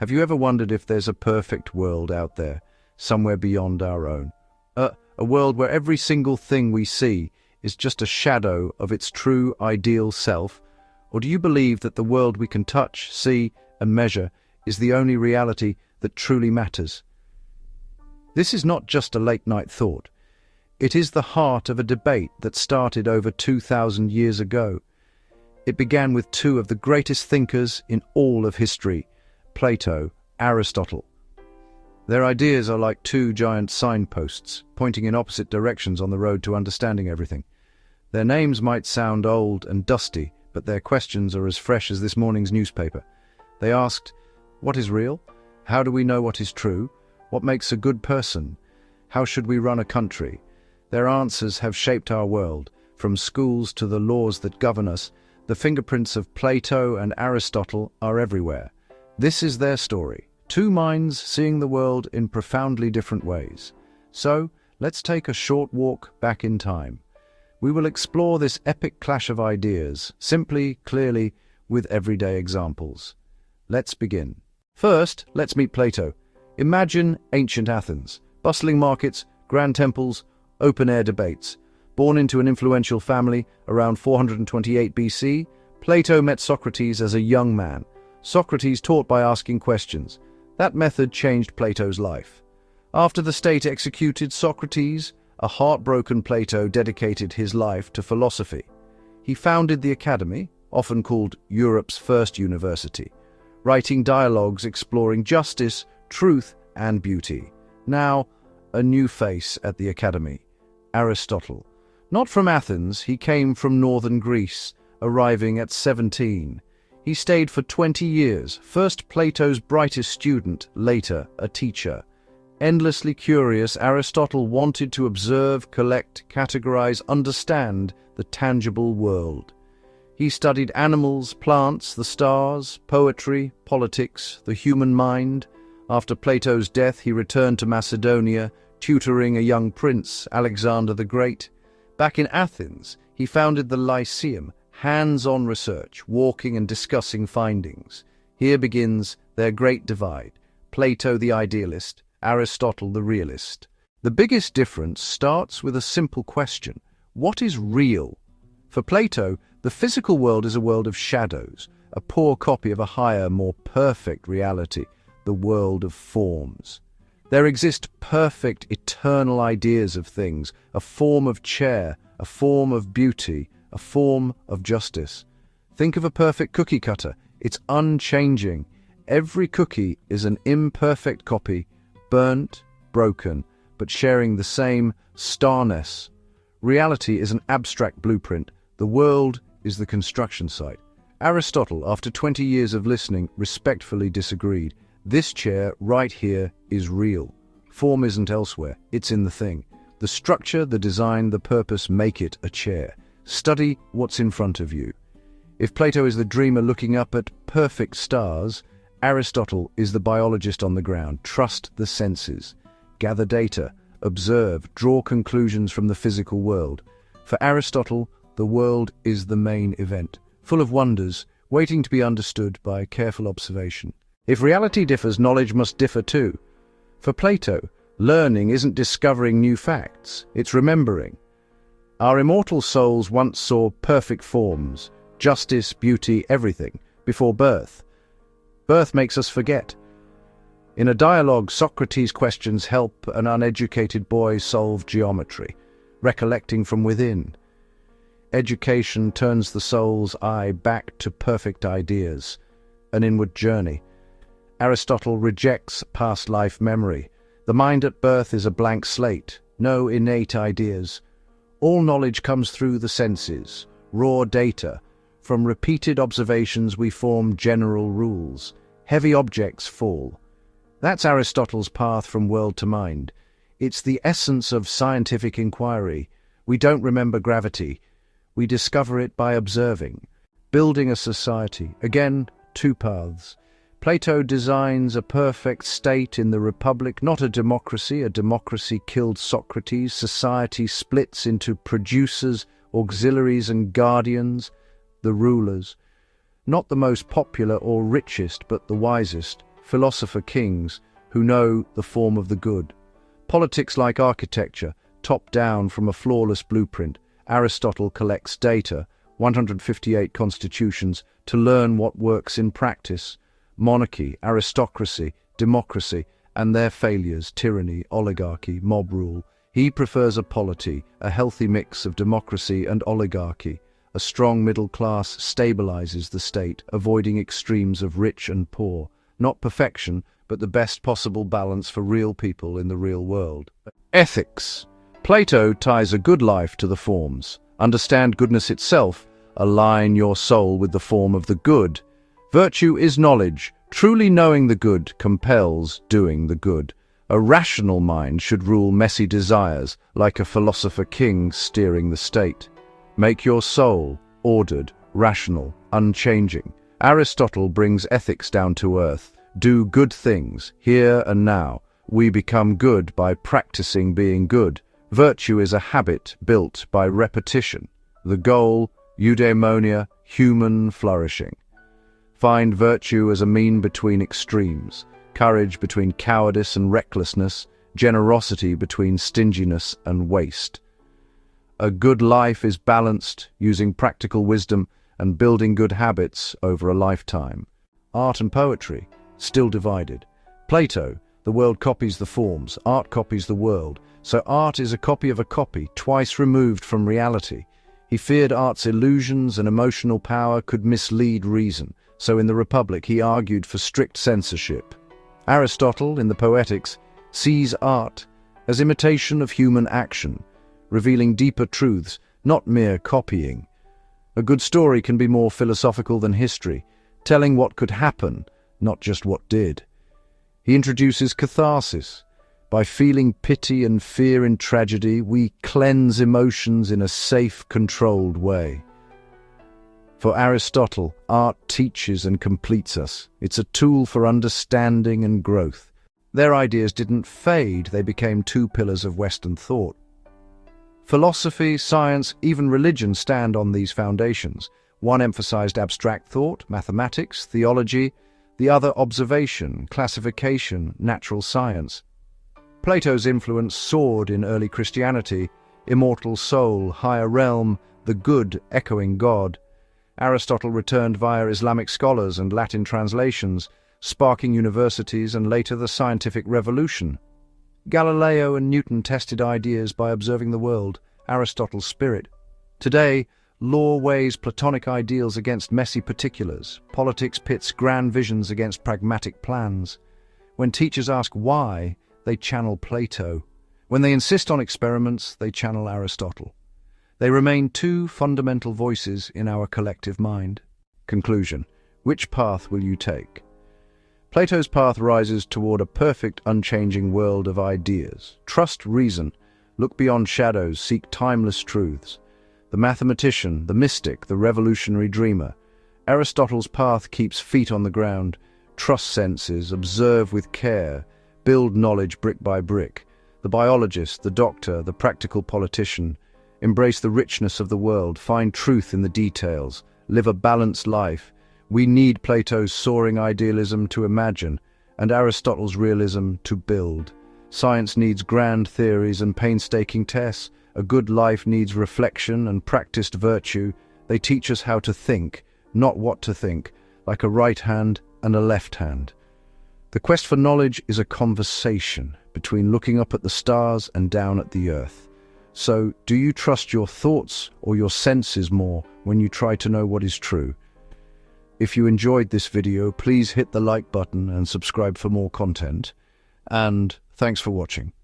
Have you ever wondered if there's a perfect world out there, somewhere beyond our own? A world where every single thing we see is just a shadow of its true ideal self? Or do you believe that the world we can touch, see, and measure is the only reality that truly matters? This is not just a late-night thought. It is the heart of a debate that started over 2,000 years ago. It began with two of the greatest thinkers in all of history, Plato, Aristotle. Their ideas are like two giant signposts, pointing in opposite directions on the road to understanding everything. Their names might sound old and dusty, but their questions are as fresh as this morning's newspaper. They asked, what is real? How do we know what is true? What makes a good person? How should we run a country? Their answers have shaped our world, from schools to the laws that govern us. The fingerprints of Plato and Aristotle are everywhere. This is their story. Two minds seeing the world in profoundly different ways. So, let's take a short walk back in time. We will explore this epic clash of ideas, simply, clearly, with everyday examples. Let's begin. First, let's meet Plato. Imagine ancient Athens. Bustling markets, grand temples, open-air debates. Born into an influential family around 428 BC, Plato met Socrates as a young man. Socrates taught by asking questions. That method changed Plato's life. After the state executed Socrates, a heartbroken Plato dedicated his life to philosophy. He founded the Academy, often called Europe's first university, writing dialogues exploring justice, truth, and beauty. Now, a new face at the Academy, Aristotle. Not from Athens, he came from northern Greece, arriving at 17. He stayed for 20 years, first Plato's brightest student, later a teacher. Endlessly curious, Aristotle wanted to observe, collect, categorize, understand the tangible world. He studied animals, plants, the stars, poetry, politics, the human mind. After Plato's death, he returned to Macedonia, tutoring a young prince, Alexander the Great. Back in Athens, he founded the Lyceum, hands-on research, walking and discussing findings. Here begins their great divide. Plato the idealist, Aristotle the realist. The biggest difference starts with a simple question. What is real? For Plato, the physical world is a world of shadows, a poor copy of a higher, more perfect reality, the world of forms. There exist perfect, eternal ideas of things, a form of chair, a form of beauty, a form of justice. Think of a perfect cookie cutter. It's unchanging. Every cookie is an imperfect copy, burnt, broken, but sharing the same starness. Reality is an abstract blueprint. The world is the construction site. Aristotle, after 20 years of listening, respectfully disagreed. This chair right here is real. Form isn't elsewhere. It's in the thing. The structure, the design, the purpose make it a chair. Study what's in front of you. If Plato is the dreamer looking up at perfect stars, Aristotle is the biologist on the ground. Trust the senses. Gather data. Observe. Draw conclusions from the physical world. For Aristotle, the world is the main event, full of wonders, waiting to be understood by careful observation. If reality differs, knowledge must differ too. For Plato, learning isn't discovering new facts, it's remembering. Our immortal souls once saw perfect forms, justice, beauty, everything, before birth. Birth makes us forget. In a dialogue, Socrates' questions help an uneducated boy solve geometry, recollecting from within. Education turns the soul's eye back to perfect ideas, an inward journey. Aristotle rejects past life memory. The mind at birth is a blank slate, no innate ideas. All knowledge comes through the senses, raw data. From repeated observations we form general rules. Heavy objects fall. That's Aristotle's path from world to mind. It's the essence of scientific inquiry. We don't remember gravity. We discover it by observing. Building a society. Again, two paths. Plato designs a perfect state in the Republic, not a democracy. A democracy killed Socrates. Society splits into producers, auxiliaries and guardians, the rulers. Not the most popular or richest, but the wisest. philosopher kings who know the form of the good. Politics like architecture, top-down from a flawless blueprint. Aristotle collects data, 158 constitutions, to learn what works in practice. Monarchy, aristocracy, democracy, and their failures, tyranny, oligarchy, mob rule. He prefers a polity, a healthy mix of democracy and oligarchy. A strong middle class stabilizes the state, avoiding extremes of rich and poor. Not perfection, but the best possible balance for real people in the real world. Ethics. Plato ties a good life to the forms. Understand goodness itself. Align your soul with the form of the good. Virtue is knowledge. Truly knowing the good compels doing the good. A rational mind should rule messy desires, like a philosopher king steering the state. Make your soul ordered, rational, unchanging. Aristotle brings ethics down to earth. Do good things, here and now. We become good by practicing being good. Virtue is a habit built by repetition. The goal, eudaimonia, human flourishing. Find virtue as a mean between extremes, courage between cowardice and recklessness, generosity between stinginess and waste. A good life is balanced, using practical wisdom and building good habits over a lifetime. Art and poetry, still divided. Plato, the world copies the forms, art copies the world, so art is a copy of a copy, twice removed from reality. He feared art's illusions and emotional power could mislead reason, so in the Republic he argued for strict censorship. Aristotle, in the Poetics, sees art as imitation of human action, revealing deeper truths, not mere copying. A good story can be more philosophical than history, telling what could happen, not just what did. He introduces catharsis. By feeling pity and fear in tragedy, we cleanse emotions in a safe, controlled way. For Aristotle, art teaches and completes us. It's a tool for understanding and growth. Their ideas didn't fade, they became two pillars of Western thought. Philosophy, science, even religion stand on these foundations. One emphasized abstract thought, mathematics, theology, the other observation, classification, natural science. Plato's influence soared in early Christianity, immortal soul, higher realm, the good echoing God. Aristotle returned via Islamic scholars and Latin translations, sparking universities and later the scientific revolution. Galileo and Newton tested ideas by observing the world, Aristotle's spirit. Today, law weighs Platonic ideals against messy particulars. Politics pits grand visions against pragmatic plans. When teachers ask why, they channel Plato. When they insist on experiments, they channel Aristotle. They remain two fundamental voices in our collective mind. Conclusion. Which path will you take? Plato's path rises toward a perfect, unchanging world of ideas. Trust reason. Look beyond shadows, seek timeless truths. The mathematician, the mystic, the revolutionary dreamer. Aristotle's path keeps feet on the ground. Trust senses, observe with care, build knowledge brick by brick. The biologist, the doctor, the practical politician. Embrace the richness of the world, find truth in the details, live a balanced life. We need Plato's soaring idealism to imagine, and Aristotle's realism to build. Science needs grand theories and painstaking tests. A good life needs reflection and practiced virtue. They teach us how to think, not what to think, like a right hand and a left hand. The quest for knowledge is a conversation between looking up at the stars and down at the earth. So, do you trust your thoughts or your senses more when you try to know what is true? If you enjoyed this video, please hit the like button and subscribe for more content. And thanks for watching.